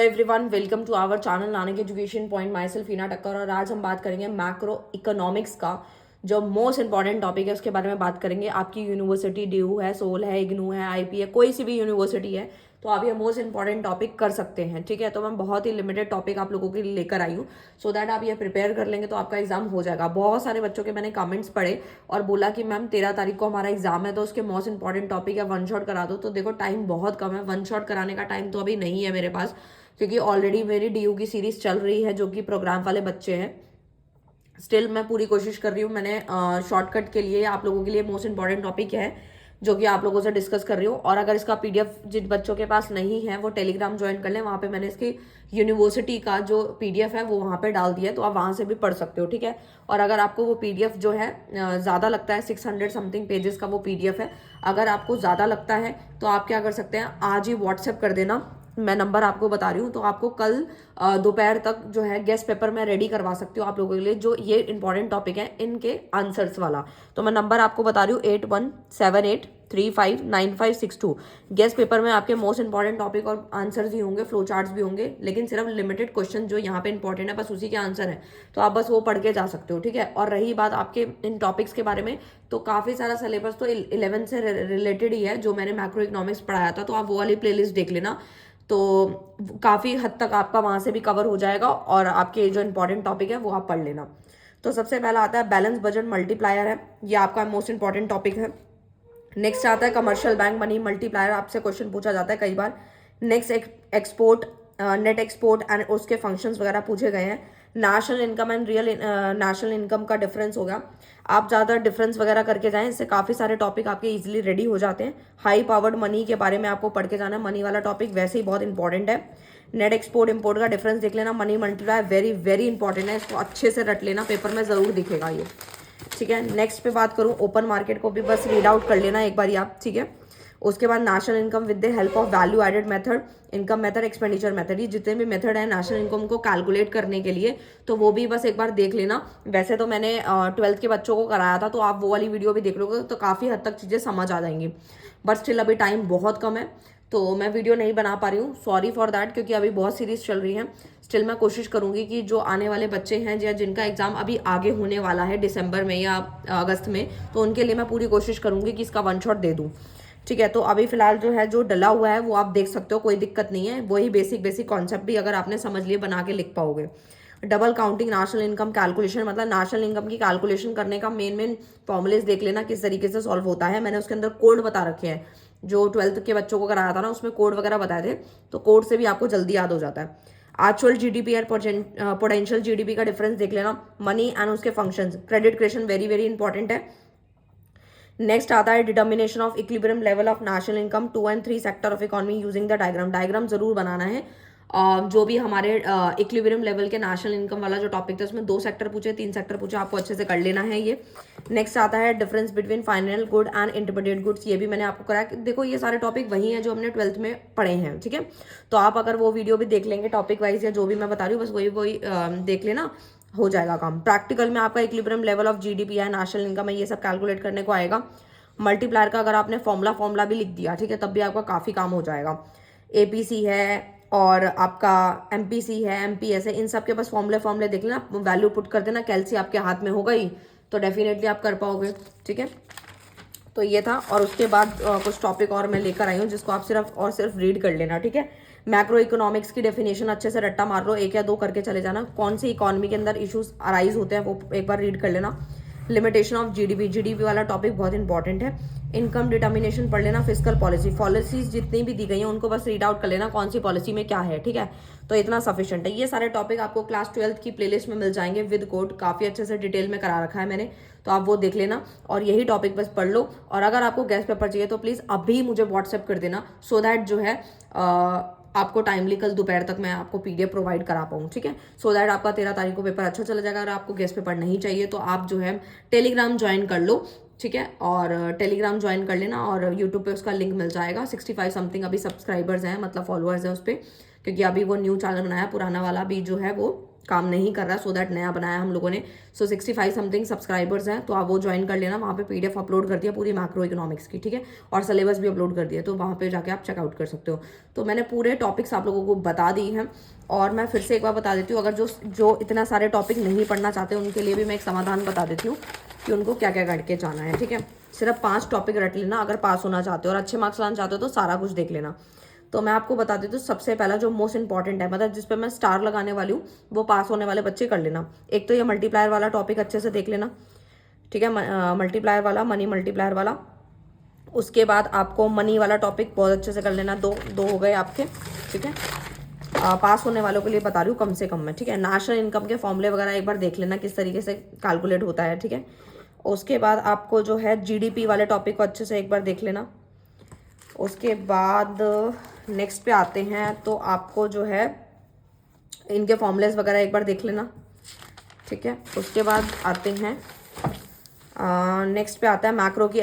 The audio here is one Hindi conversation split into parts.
Everyone, welcome to our channel Nanak education point. Myself Heena Takkar और आज हम बात करेंगे मैक्रो इकोनॉमिक्स का जो मोस्ट इंपॉर्टेंट टॉपिक है उसके बारे में बात करेंगे। आपकी यूनिवर्सिटी ड्यू है, सोल है, इग्नू है, आईपी है, कोई सी भी यूनिवर्सिटी है तो आप ये मोस्ट इंपॉर्टेंट टॉपिक कर सकते हैं। ठीक है, तो मैं बहुत ही लिमिटेड टॉपिक आप लोगों के लिए लेकर आई हूँ सो दैट आप ये प्रिपेयर कर लेंगे तो आपका एग्जाम हो जाएगा। बहुत सारे बच्चों के मैंने कमेंट्स पढ़े और बोला कि मैम 13 तारीख को हमारा एग्जाम है तो उसके मोस्ट इंपॉर्टेंट टॉपिक है वन शॉट करा दो। तो देखो टाइम बहुत कम है, वन शॉट कराने का टाइम तो अभी नहीं है मेरे पास, क्योंकि ऑलरेडी मेरी डीयू की सीरीज चल रही है जो कि प्रोग्राम वाले बच्चे हैं। स्टिल मैं पूरी कोशिश कर रही हूँ, मैंने शॉर्टकट के लिए आप लोगों के लिए मोस्ट इंपॉर्टेंट टॉपिक है जो कि आप लोगों से डिस्कस कर रही हूँ। और अगर इसका पीडीएफ जिन बच्चों के पास नहीं है वो टेलीग्राम ज्वाइन कर लें, वहाँ पे मैंने इसकी यूनिवर्सिटी का जो पीडीएफ है वो वहाँ पे डाल दिया है, तो आप वहाँ से भी पढ़ सकते हो। ठीक है, और अगर आपको वो पीडीएफ जो है ज़्यादा लगता है, 600 समथिंग पेजेस का वो पीडीएफ है, अगर आपको ज़्यादा लगता है तो आप क्या कर सकते हैं, आज ही व्हाट्सएप कर देना। मैं नंबर आपको बता रही हूँ, तो आपको कल दोपहर तक जो है गेस्ट पेपर मैं रेडी करवा सकती हूँ आप लोगों के लिए, जो ये इंपॉर्टेंट टॉपिक है इनके आंसर्स वाला। तो मैं नंबर आपको बता रही हूँ 8178359562। गेस्ट पेपर में आपके मोस्ट इंपॉर्टेंट टॉपिक और आंसर्स ही होंगे, फ्लो चार्ट्स भी होंगे, लेकिन सिर्फ लिमिटेड क्वेश्चन जो यहाँ पे इंपॉर्टेंट है बस उसी के आंसर है, तो आप बस वो पढ़ के जा सकते हो। ठीक है, और रही बात आपके इन टॉपिक्स के बारे में, तो काफ़ी सारा सिलेबस तो 11 से रिलेटेड ही है जो मैंने मैक्रो इकोनॉमिक्स पढ़ाया था, तो आप वो वाली प्लेलिस्ट देख लेना, तो काफ़ी हद तक आपका वहाँ से भी कवर हो जाएगा और आपके जो इंपॉर्टेंट टॉपिक है वो आप पढ़ लेना। तो सबसे पहला आता है बैलेंस बजट मल्टीप्लायर है, ये आपका मोस्ट इंपॉर्टेंट टॉपिक है। नेक्स्ट आता है कमर्शियल बैंक मनी मल्टीप्लायर, आपसे क्वेश्चन पूछा जाता है कई बार। Next export, net export and उसके फंक्शंस वगैरह पूछे गए हैं। National income and real national income का डिफरेंस हो गया, आप ज़्यादा डिफरेंस वगैरह करके जाएं, इससे काफ़ी सारे टॉपिक आपके इजीली रेडी हो जाते हैं। हाई पावर्ड मनी के बारे में आपको पढ़ के जाना है, मनी वाला टॉपिक वैसे ही बहुत इंपॉर्टेंट है। नेट एक्सपोर्ट इंपोर्ट का डिफरेंस देख लेना। Money multiplier very very important है, इसको अच्छे से रट लेना, पेपर में ज़रूर दिखेगा ये। ठीक है, नेक्स्ट पे बात करूँ ओपन मार्केट को भी बस रीड आउट कर लेना एक बार आप। ठीक है, उसके बाद national income with the help of value added method, income method, expenditure method, ये जितने भी मेथड है नेशनल इनकम को कैलकुलेट करने के लिए, तो वो भी बस एक बार देख लेना। वैसे तो मैंने 12th के बच्चों को कराया था, तो आप वो वाली वीडियो भी देख लोगे तो काफ़ी हद तक चीज़ें समझ आ जाएंगी, बट स्टिल अभी टाइम बहुत कम है तो मैं वीडियो नहीं बना पा रही हूँ, सॉरी फॉर दैट, क्योंकि अभी बहुत सीरीज चल रही है। स्टिल मैं कोशिश करूंगी कि जो आने वाले बच्चे हैं या जिनका एग्जाम अभी आगे होने वाला है दिसंबर में या अगस्त में, तो उनके लिए मैं पूरी कोशिश करूंगी कि इसका वन शॉट दे दूँ। ठीक है, तो अभी फिलहाल जो है जो डला हुआ है वो आप देख सकते हो, कोई दिक्कत नहीं है, वही बेसिक कॉन्सेप्ट भी अगर आपने समझ लिए बना के लिख पाओगे। Double counting national income calculation, मतलब नेशनल इनकम की कैलकुलेशन करने का मेन फॉर्मुलेस देख लेना किस तरीके से सॉल्व होता है। मैंने उसके अंदर कोड बता रखे हैं, जो 12th के बच्चों को कराया था ना उसमें कोड वगैरह बताए थे, तो कोड से भी आपको जल्दी याद हो जाता है। एक्चुअल जीडीपी और पोटेंशियल जीडीपी का डिफरेंस देख लेना। मनी एंड उसके functions, credit creation very very important है। नेक्स्ट आता है determination of equilibrium level of national income 2 and 3 sector of economy using the diagram, diagram जरूर बनाना है। जो भी हमारे इक्विलिब्रियम लेवल के नेशनल इनकम वाला जो टॉपिक था उसमें 2 सेक्टर पूछे, 3 सेक्टर पूछे, आपको अच्छे से कर लेना है ये। नेक्स्ट आता है difference between final good and intermediate goods, ये भी मैंने आपको कराया। देखो ये सारे टॉपिक वही हैं जो हमने 12th में पढ़े हैं। ठीक है, तो आप अगर वो वीडियो भी देख लेंगे टॉपिक वाइज या जो भी मैं बता रही हूँ बस वही देख लेना, हो जाएगा काम। प्रैक्टिकल में आपका इक्विलिब्रियम लेवल ऑफ जीडीपी है, नेशनल इनकम है, ये सब कैलकुलेट करने को आएगा। मल्टीप्लायर का अगर आपने फॉर्मूला भी लिख दिया, ठीक है, तब भी आपका काफ़ी काम हो जाएगा। एपीसी है और आपका एमपीसी है, एमपीएस है, इन सब के बस फॉर्मूले देख लेना, वैल्यू पुट कर देना, कैलसी आपके हाथ में हो गई तो डेफिनेटली आप कर पाओगे। ठीक है, तो ये था, और उसके बाद कुछ टॉपिक और मैं लेकर आई हूँ जिसको आप सिर्फ रीड कर लेना। ठीक है, मैक्रो इकोनॉमिक्स की डेफिनेशन अच्छे से रट्टा मार लो, 1 या 2 करके चले जाना। कौन सी इकोनॉमी के अंदर इश्यूज अराइज होते हैं वो एक बार रीड कर लेना। लिमिटेशन ऑफ जीडीपी वाला टॉपिक बहुत इंपॉर्टेंट है। इनकम डिटर्मिनेशन पढ़ लेना। फिस्कल पॉलिसीज जितनी भी दी गई हैं उनको बस रीड आउट कर लेना, कौन सी पॉलिसी में क्या है। ठीक है, तो इतना सफिशिएंट है। ये सारे टॉपिक आपको क्लास 12th की प्लेलिस्ट में मिल जाएंगे विद कोड, काफ़ी अच्छे से डिटेल में करा रखा है मैंने, तो आप वो देख लेना और यही टॉपिक बस पढ़ लो। और अगर आपको गेस्ट पेपर चाहिए तो प्लीज़ अभी मुझे व्हाट्सएप कर देना, सो दैट जो है आपको टाइमली कल दोपहर तक मैं आपको पीडीएफ प्रोवाइड करा पाऊँ। ठीक है, सो दैट आपका 13 तारीख को पेपर अच्छा चला जाएगा। अगर आपको गेस्ट पेपर नहीं चाहिए तो आप जो है टेलीग्राम ज्वाइन कर लो। ठीक है, और टेलीग्राम ज्वाइन कर लेना और यूट्यूब पे उसका लिंक मिल जाएगा। 65 समथिंग अभी सब्सक्राइबर्स हैं, मतलब फॉलोअर्स हैं उस पर, क्योंकि अभी वो न्यू चैनल बनाया, पुराना वाला भी जो है वो काम नहीं कर रहा, सो दैट नया बनाया हम लोगों ने। सो 65 समथिंग सब्सक्राइबर्स हैं, तो आप वो ज्वाइन कर लेना। वहाँ पे PDF अपलोड कर दिया पूरी मैक्रो इकोनॉमिक्स की, ठीक है, और सिलेबस भी अपलोड कर दिया, तो वहाँ पे जाके आप चेकआउट कर सकते हो। तो मैंने पूरे टॉपिक्स आप लोगों को बता दी हैं, और मैं फिर से एक बार बता देती हूँ, अगर जो इतना सारे टॉपिक नहीं पढ़ना चाहते उनके लिए भी मैं एक समाधान बता देती हूँ कि उनको क्या क्या करके जाना है, ठीक है। सिर्फ 5 टॉपिक रट लेना अगर पास होना चाहते हो, और अच्छे मार्क्स लाना चाहते हो तो सारा कुछ देख लेना। तो मैं आपको बता देती हूँ, सबसे पहला जो मोस्ट इंपॉर्टेंट है, मतलब जिस पे मैं स्टार लगाने वाली हूँ, वो पास होने वाले बच्चे कर लेना। एक तो ये मल्टीप्लायर वाला टॉपिक अच्छे से देख लेना, ठीक है, मल्टीप्लायर वाला, मनी मल्टीप्लायर वाला। उसके बाद आपको मनी वाला टॉपिक बहुत अच्छे से कर लेना, दो हो गए आपके, ठीक है। पास होने वालों के लिए बता रही हूँ कम से कम में, ठीक है। नेशनल इनकम के फॉर्मूले वगैरह एक बार देख लेना किस तरीके से कैलकुलेट होता है, ठीक है। उसके बाद आपको जो है GDP वाले टॉपिक को अच्छे से एक बार देख लेना। उसके बाद नेक्स्ट पे आते हैं, तो आपको जो है इनके फॉर्मूलेस वगैरह एक बार देख लेना, ठीक है। उसके बाद आते हैं नेक्स्ट पे आता है मैक्रो की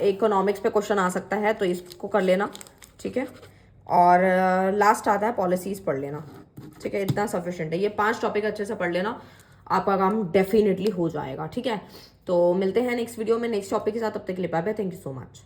इकोनॉमिक्स पे क्वेश्चन आ सकता है, तो इसको कर लेना, ठीक है। और लास्ट आता है पॉलिसीज पढ़ लेना, ठीक है। इतना सफिशिएंट है, ये 5 टॉपिक अच्छे से पढ़ लेना, आपका काम डेफिनेटली हो जाएगा, ठीक है। तो मिलते हैं नेक्स्ट वीडियो में नेक्स्ट टॉपिक के साथ, तब तक के लिए bye bye, thank you so much.